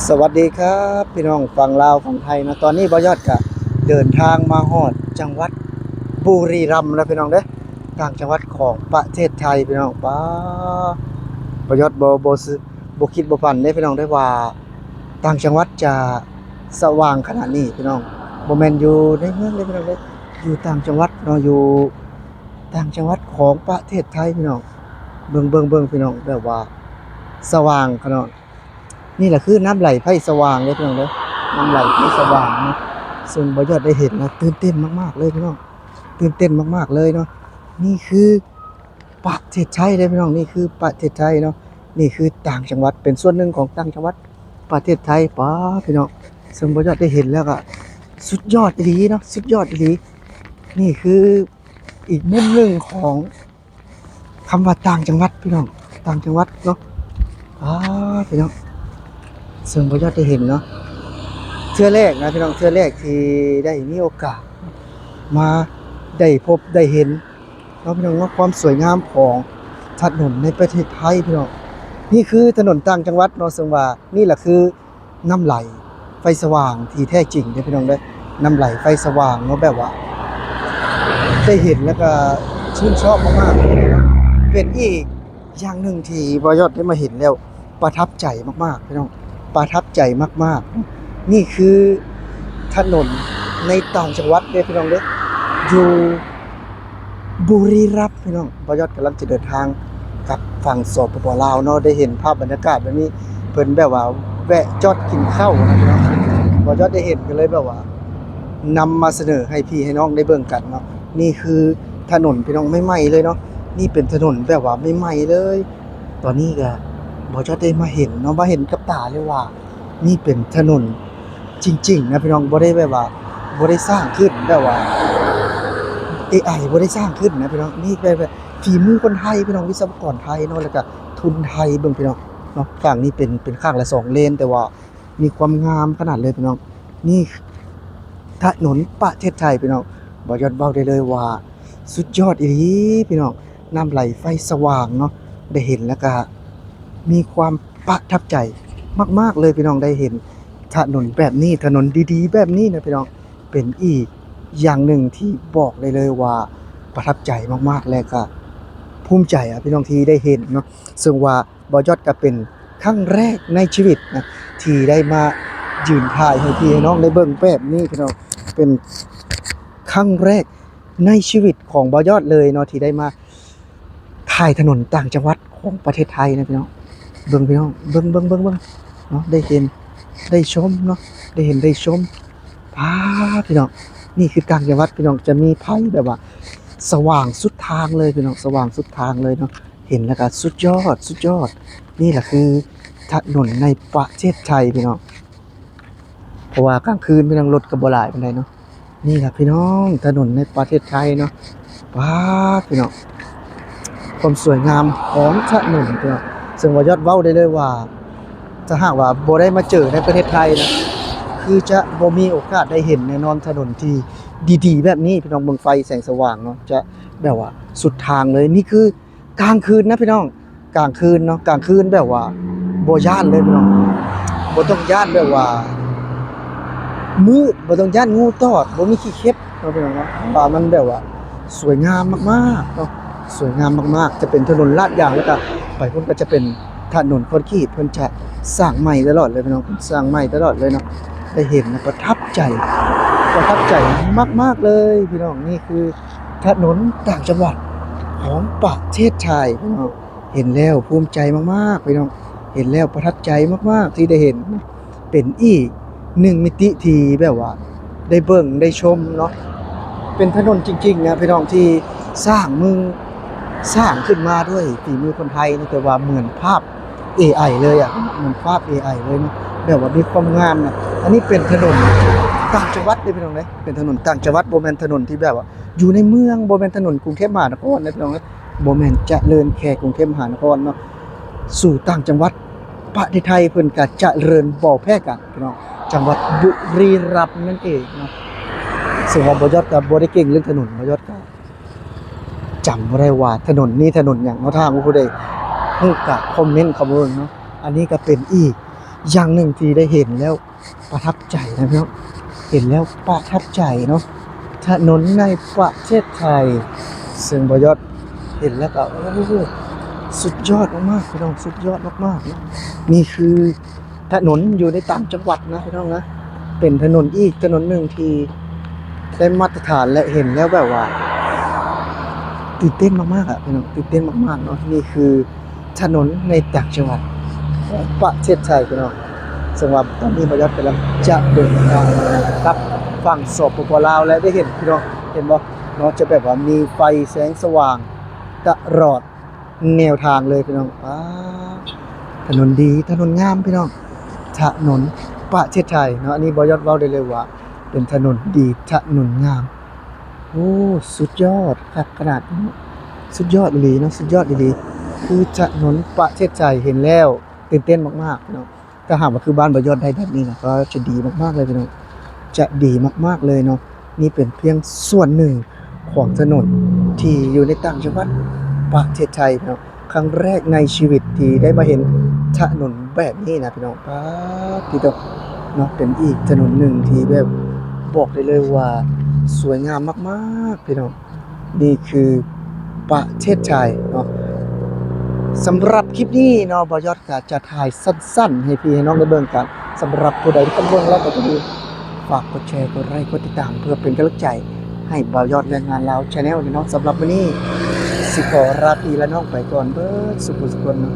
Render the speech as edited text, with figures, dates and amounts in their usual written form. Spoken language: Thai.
สวัสดีครับพี่น้องฝั่งลาวฝั่งไทยนะตอนนี้บ่ยอดก็เดินทางมาฮอดจังหวัดบุรีรัมย์แล้วพี่น้องเด้อต่างจังหวัดของประเทศไทยพี่น้องป้าบ่ยอดบ่คิดบ่ฝันเด้พี่น้องได้ว่าต่างจังหวัดจะสว่างขนาดนี้พี่น้องบ่แม่นอยู่ในเมืองเลยพี่น้องเด้ออยู่ต่างจังหวัดเนาะอยู่ต่างจังหวัดของประเทศไทยพี่น้องเบิ่งพี่น้องแบบว่าสว่างขนาด นี่แหละคือน้ำไหลไฟสว่างเลยพี่น้องเด้อน้ำไหลไฟสว่างเนาะซึ่งบ่ยอดได้เห็นนะตื่นเต้นมากๆเลยพี่น้องตื่นเต้นมากๆเลยเนาะนี่คือประเทศไทยเลยพี่น้องนี่คือประเทศไทยเนาะนี่คือต่างจังหวัดเป็นส่วนหนึ่งของต่างจังหวัดประเทศไทยป้าพี่น้องซึ่งบ่ยอดได้เห็นแล้วก็สุดยอดอีหลีเนาะสุดยอดอีหลีนี่คืออีกมุมหนึ่งของคำว่าต่างจังหวัดพี่น้องต่างจังหวัดเนาะพี่น้อง ซึ่งบ่ยอดได้เห็นเนาะเทื่อแรกนะพี่น้องเทื่อแรกที่ได้มีโอกาสมาได้พบได้เห็นเนาะพี่น้องว่าความสวยงามของถนนในประเทศไทยพี่น้องนี่คือถนนต่างจังหวัดเนาะซึ่งว่านี่แหละคือน้ำไหลไฟสว่างที่แท้จริงเด้อพี่น้องเด้อน้ำไหลไฟสว่างเนาะแบบว่าได้เห็นแล้วก็ชื่นชอบมากๆเป็นอีกอย่างหนึ่งที่บ่ยอดได้มาเห็นแล้วประทับใจมากๆพี่น้อง ประทับใจมากๆนี่คือถนนในต่างจังหวัดเด้อพี่น้องเด้ออยู่บุรีรัมย์พี่น้องบ่ยอดกำลังจะเดินทางกลับฝั่งสปป.ลาวเนาะได้เห็นภาพบรรยากาศแบบนี้เพิ่นแบบว่าแวะจอดกินข้าวนะพี่น้องบ่ยอดได้เห็นก็เลยแบบว่านำมาเสนอให้พี่ให้น้องได้เบิ่งกันเนาะนี่คือถนนพี่น้องใหม่ๆเลยเนาะนี่เป็นถนนแบบว่าใหม่ๆเลยตอนนี้ก็บ่จะได้มาเห็นเนาะมาเห็นกับตาเลยว่านี่เป็นถนนจริงๆนะพี่น้องบ่ได้แบบว่าบ่ได้สร้างขึ้นแบบว่า AI บ่ได้สร้างขึ้นนะพี่น้องนี่แบบฝีมือคนไทยพี่น้องวิศวกรไทยเนาะแล้วก็ทุนไทยเบิ่งพี่น้องเนาะฝั่งนี้เป็นข้างละ2เลนแต่ว่ามีความงามขนาดเลยพี่น้องนี่ถนนประเทศไทยพี่น้องบ่ยอดเว้าได้เลยว่าสุดยอดอีหลีพี่น้องน้ำไหลไฟสว่างเนาะได้เห็นแล้วก็ มีความประทับใจมากๆเลยพี่น้องได้เห็นถนนแบบนี้ถนนดีๆแบบนี้นะพี่น้องเป็นอีกอย่างหนึ่งที่บอกเลยว่าประทับใจมากๆและก็ภูมิใจพี่น้องที่ได้เห็นเนาะซึ่งว่าบ่ยอดก็เป็นครั้งแรกในชีวิตนะที่ได้มายืนถ่ายให้พี่ให้น้องได้เบิ่งแบบนี้พี่น้องเป็นครั้งแรกในชีวิตของบ่ยอดเลยเนาะที่ได้มาถ่ายถนนต่างจังหวัดของประเทศไทยนะพี่น้อง เบิ่งพี่น้องเบิ่งเนาะได้เห็นได้ชมเนาะได้เห็นได้ชมพาพี่น้องนี่คือต่างจังหวัดพี่น้องจะมีไผแบบว่าสว่างสุดทางเลยพี่น้องสว่างสุดทางเลยเนาะเห็นแล้วก็สุดยอดสุดยอดนี่แหละคือถนนในประเทศไทยพี่น้องเพราะว่ากลางคืนพี่น้องรถก็บ่หลายปานใดเนาะนี่แหละพี่น้องถนนในประเทศไทยเนาะว้าพี่น้องความสวยงามของถนนพี่น้อง ซึ่งว่ายอดเว้าได้เลยว่าถ้าหากว่าบ่ได้มาเจอในประเทศไทยนะคือจะบ่มีโอกาสได้เห็นแน่นอนถนนที่ดีๆแบบนี้พี่น้องเบิ่งไฟแสงสว่างเนาะจะแบบว่าสุดทางเลยนี่คือกลางคืนนะพี่น้องกลางคืนเนาะกลางคืนแบบว่าบ่ย้านเลยพี่น้องบ่ต้องย้านแบบว่ามืดบ่ต้องย้านงูตอดบ่มีขี้เข็บเนาะพี่น้องเนาะว่ามันแบบว่าสวยงามมากๆเนาะสวยงามมากๆจะเป็นถนนลาดยางแล้วก็ ไปพุ่นก็จะเป็นถนนคอนกรีตเพิ่นจะสร้างใหม่ตลอดเลยพี่น้องสร้างใหม่ตลอดเลยเนาะได้เห็นนะประทับใจมากๆเลยพี่น้องนี่คือถนนต่างจังหวัดของประเทศไทยพี่น้องเห็นแล้วภูมิใจมากๆพี่น้องเห็นแล้วประทับใจมากๆที่ได้เห็นเป็นอีกหนึ่งมิติที่แบบว่าได้เบิ่งได้ชมเนาะเป็นถนนจริงๆนะพี่น้องที่สร้างมือ สร้างขึ้นมาด้วยฝีมือคนไทยนะแต่ว่าเหมือนภาพ AI เลยอ่ะเหมือนภาพ AI เลยนะแบบว่ามีความงามนะอันนี้เป็นถนนต่างจังหวัดเลยพี่น้องเด้เป็นถนนต่างจังหวัดบ่แม่นถนนที่แบบว่าอยู่ในเมืองบ่แม่นถนนกรุงเทพมหานครนะพี่น้องเด้บ่แม่นเจริญแค่กรุงเทพมหานครเนาะสู่ต่างจังหวัดประเทศไทยเพิ่นก็เจริญบ่แพ้กันพี่น้องจังหวัดบุรีรัมย์นั่นเองเนาะซึ่งว่าบ่ยอดก็บ่ได้เก่งเรื่องถนนบ่ยอดก็ จำบ่ได้ว่าถนนนี้ถนนหยังเนาะถ้าผู้ใดฮู้ก็คอมเมนต์เข้ามาเบิ่งเนาะอันนี้ก็เป็นอีก อย่างหนึ่งที่ได้เห็นแล้วประทับใจนะพี่น้องเห็นแล้วประทับใจเนาะถนนในประเทศไทยซึ่งบยศเห็นแล้วก็โอ้โหสุดยอดมากๆพี่น้องสุดยอดมากๆนะนี่คือถนนอยู่ในต่างจังหวัดนะพี่น้องนะเป็นถนนอีกถนนหนึ่งที่ได้มาตรฐานและเห็นแล้วแบบว่าตื่นเต้นมากๆอ่ะพี่น้องตื่นเต้นมากๆเนาะนี่คือถนนในต่างจังหวัดของประเทศไทยพี่น้องสำหรับตอนนี้บยศกำลังจะเดินทางครับฝั่งสปปลาวและได้เห็นพี่น้องเห็นบ่เนาะจะแบบว่ามีไฟแสงสว่างตลอดแนวทางเลยพี่น้องถนนดีถนนงามพี่น้องถนนประเทศไทยเนาะอันนี้บยศเว้าได้เลยว่าเป็นถนนดีถนนงามโอ้สุดยอดครับขนาดนี้สุดยอดอีหลีเนาะสุดยอดอีหลีคือถนนประเทศไทยเห็นแล้วตื่นเต้นมากๆพี่น้องถ้าหากว่าคือบ้านบยศได้แบบนี้นะก็จะดีมากๆเลยพี่น้องจะดีมากๆเลยเนาะนี่เป็นเพียงส่วนหนึ่งของถนนที่อยู่ในต่างจังหวัดประเทศไทยพี่น้องครั้งแรกในชีวิตที่ได้มาเห็นถนนแบบนี้นะพี่น้องพี่น้องเนาะเป็นอีกถนนหนึ่งที่แบบบอกได้เลยว่าสวยงามมากๆพี่น้องนี่คือประเทศไทยเนาะสำหรับคลิปนี้เนาะบอยอดก็จะถ่ายสั้นๆให้พี่ให้น้องได้เบิ่งกันสำหรับผู้ใดที่กำลังแล้วก็จะดูฝากกดแชร์กดไลค์กดติดตามเพื่อเป็นกำลังใจให้บ่าวยอดแรงงานลาว Channel เนาะสำหรับวันนี้สิขอลาพี่และน้องไปก่อนเบิดสุขสุขคนเนาะ